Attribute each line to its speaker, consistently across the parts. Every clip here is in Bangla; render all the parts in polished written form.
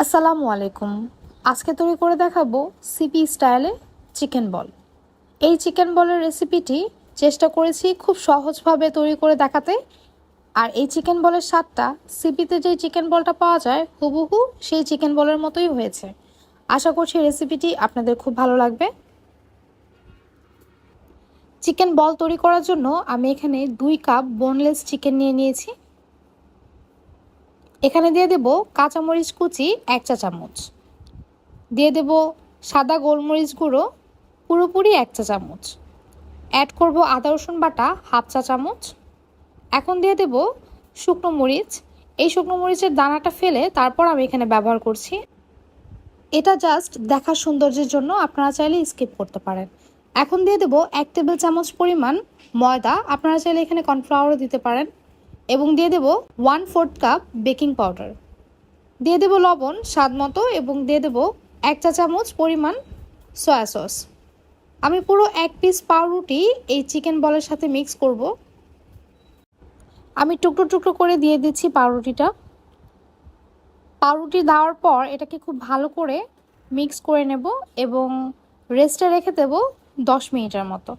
Speaker 1: আসসালামু আলাইকুম। আজকে তৈরি করে দেখাবো সিপি স্টাইলে চিকেন বল। এই চিকেন বলের রেসিপিটি চেষ্টা করেছি খুব সহজভাবে তৈরি করে দেখাতে। আর এই চিকেন বলের স্বাদটা সিপিতে যে চিকেন বলটা পাওয়া যায় হুবহু সেই চিকেন বলের মতোই হয়েছে। আশা করছি রেসিপিটি আপনাদের খুব ভালো লাগবে। চিকেন বল তৈরি করার জন্য আমি এখানে 2 কাপ বোনলেস চিকেন নিয়ে নিয়েছি। এখানে দিয়ে দেব কাঁচামরিচ কুচি 1 চা চামচ, দিয়ে দেব সাদা গোলমরিচ গুঁড়ো পুরোপুরি 1 চা চামচ, অ্যাড করব আদা রসুন বাটা 1/2 চা চামচ। এখন দিয়ে দেব শুকনো মরিচ। এই শুকনো মরিচের দানাটা ফেলে তারপর আমি এখানে ব্যবহার করছি। এটা জাস্ট দেখার সৌন্দর্যের জন্য, আপনারা চাইলে স্কিপ করতে পারেন। এখন দিয়ে দেব 1 টেবিল চামচ পরিমাণ ময়দা, আপনারা চাইলে এখানে কর্নফ্লাওয়ারও দিতে পারেন, এবং দিয়ে দেব 1/4 কাপ বেকিং পাউডার, দিয়ে দেব লবণ স্বাদ মতো, এবং দিয়ে দেব 1 চা চামচ পরিমাণ সয়া সস। আমি পুরো 1 পিস পাউরুটি এই চিকেন বলের সাথে মিক্স করব। আমি টুকরো টুকরো করে দিয়ে দিচ্ছি পাউরুটিটা। পাউরুটি দেওয়ার পর এটাকে খুব ভালো করে মিক্স করে নেব এবং রেস্টে রেখে দেব 10 মিনিটের মতো।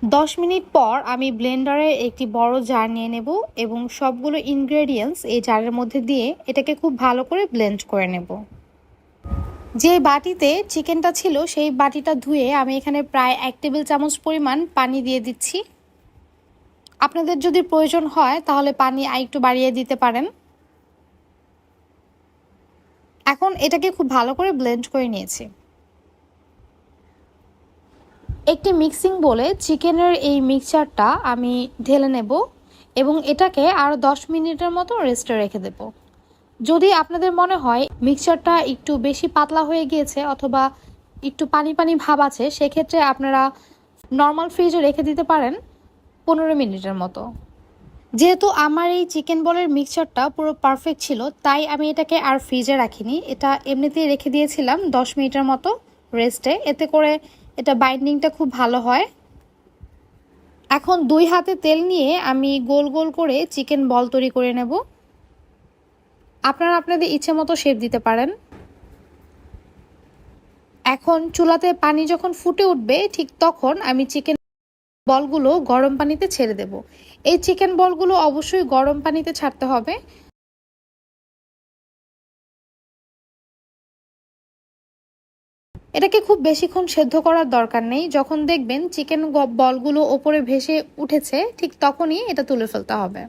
Speaker 1: দশ মিনিট পর আমি ব্লেন্ডারে একটি বড় জার নিয়ে নেব এবং সবগুলো ইনগ্রেডিয়েন্টস এই জারের মধ্যে দিয়ে এটাকে খুব ভালো করে ব্লেন্ড করে নেব। যে বাটিতে চিকেনটা ছিল সেই বাটিটা ধুয়ে আমি এখানে প্রায় 1 টেবিল চামচ পরিমাণ পানি দিয়ে দিচ্ছি। আপনাদের যদি প্রয়োজন হয় তাহলে পানি আরেকটু বাড়িয়ে দিতে পারেন। এখন এটাকে খুব ভালো করে ব্লেন্ড করে নিয়েছি। একটি মিক্সিং বলে চিকেনের এই মিক্সচারটা আমি ঢেলে নেব এবং এটাকে আরও 10 মিনিটের মতো রেস্টে রেখে দেব। যদি আপনাদের মনে হয় মিক্সচারটা একটু বেশি পাতলা হয়ে গিয়েছে অথবা একটু পানি পানি ভাব আছে, সেক্ষেত্রে আপনারা নর্মাল ফ্রিজে রেখে দিতে পারেন 15 মিনিটের মতো। যেহেতু আমার এই চিকেন বলের মিক্সচারটা পুরো পারফেক্ট ছিল, তাই আমি এটাকে আর ফ্রিজে রাখিনি, এটা এমনিতেই রেখে দিয়েছিলাম 10 মিনিটের মতো রেস্টে। এতে করে এটা বাইন্ডিংটা খুব ভালো হয়। এখন 2 হাতে তেল নিয়ে আমি গোল গোল করে চিকেন বল তৈরি করে নেব। আপনারা আপনাদের ইচ্ছে মতো শেপ দিতে পারেন। এখন চুলাতে পানি যখন ফুটে উঠবে ঠিক তখন আমি চিকেন বলগুলো গরম পানিতে ছেড়ে দেব। এই চিকেন বলগুলো অবশ্যই গরম পানিতে ছাড়তে হবে। এটাকে খুব বেশিক্ষণ সেদ্ধ করার দরকার নেই। যখন দেখবেন চিকেন বলগুলো ওপরে ভেসে উঠেছে ঠিক তখনই এটা তুলে ফেলতে হবে।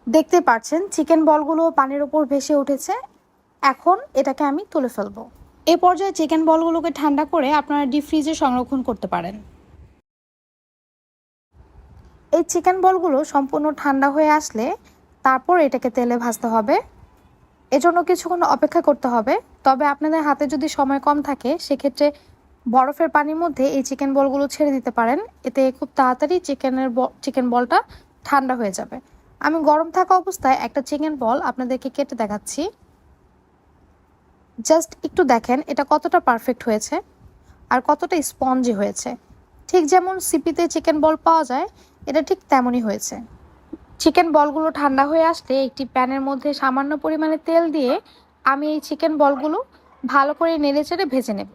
Speaker 1: দেখতে পাচ্ছেন চিকেন বলগুলো পানির ওপর ভেসে উঠেছে। এখন এটাকে আমি তুলে ফেলবো। এ পর্যায়ে চিকেন বলগুলোকে ঠান্ডা করে আপনারা ডিপ ফ্রিজে সংরক্ষণ করতে পারেন। এই চিকেন বলগুলো সম্পূর্ণ ঠান্ডা হয়ে আসলে তারপর এটাকে তেলে ভাজতে হবে। এজন্য কিছুক্ষণ অপেক্ষা করতে হবে। তবে আপনাদের হাতে যদি সময় কম থাকে সেক্ষেত্রে বরফের পানির মধ্যে এই চিকেন বলগুলো ছেড়ে দিতে পারেন। এতে খুব তাড়াতাড়ি চিকেন বলটা ঠান্ডা হয়ে যাবে। আমি গরম থাকা অবস্থায় একটা চিকেন বল আপনাদেরকে কেটে দেখাচ্ছি। জাস্ট একটু দেখেন এটা কতটা পারফেক্ট হয়েছে আর কতটা স্পঞ্জি হয়েছে। ঠিক যেমন সিপিতে চিকেন বল পাওয়া যায় এটা ঠিক তেমনই হয়েছে। চিকেন বলগুলো ঠান্ডা হয়ে আসলে একটি প্যানের মধ্যে সামান্য পরিমাণে তেল দিয়ে আমি এই চিকেন বলগুলো ভালো করে নেড়েচেড়ে ভেজে নেব।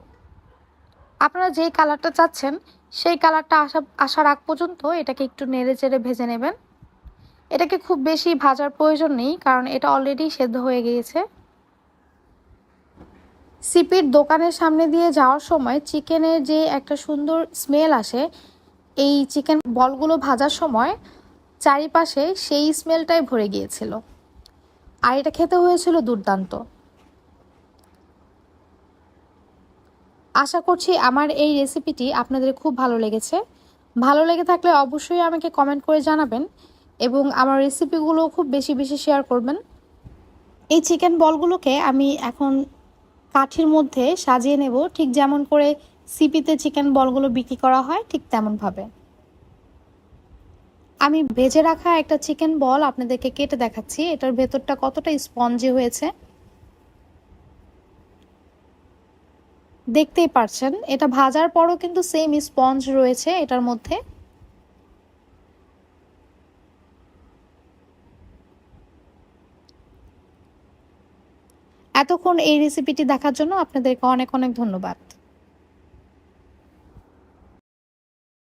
Speaker 1: আপনারা যেই কালারটা চাচ্ছেন সেই কালারটা আসার আগ পর্যন্ত এটাকে একটু নেড়েচেড়ে ভেজে নেবেন। এটাকে খুব বেশি ভাজার প্রয়োজন নেই, কারণ এটা অলরেডি সেদ্ধ হয়ে গিয়েছে। সিপির দোকানের সামনে দিয়ে যাওয়ার সময় চিকেনের যে একটা সুন্দর স্মেল আসে, এই চিকেন বলগুলো ভাজার সময় চারিপাশে সেই স্মেলটাই ভরে গিয়েছিল। আর এটা খেতে হয়েছিল দুর্দান্ত। আশা করছি আমার এই রেসিপিটি আপনাদের খুব ভালো লেগেছে। ভালো লেগে থাকলে অবশ্যই আমাকে কমেন্ট করে জানাবেন এবং আমার রেসিপিগুলো খুব বেশি বেশি শেয়ার করবেন। এই চিকেন বলগুলোকে আমি এখন কাঠির মধ্যে সাজিয়ে নেব, ঠিক যেমন করে সিপিতে চিকেন বলগুলো বিক্রি করা হয় ঠিক তেমনভাবে। আমি ভেজে রাখা একটা চিকেন বল আপনাদেরকে কেটে দেখাচ্ছি এটার ভেতরটা কতটা স্পঞ্জি হয়েছে। দেখতেই পারছেন এটা ভাজার পরও কিন্তু সেম স্পঞ্জ রয়েছে এটার মধ্যে। এতক্ষণ এই রেসিপিটি দেখার জন্য আপনাদেরকে অনেক অনেক ধন্যবাদ।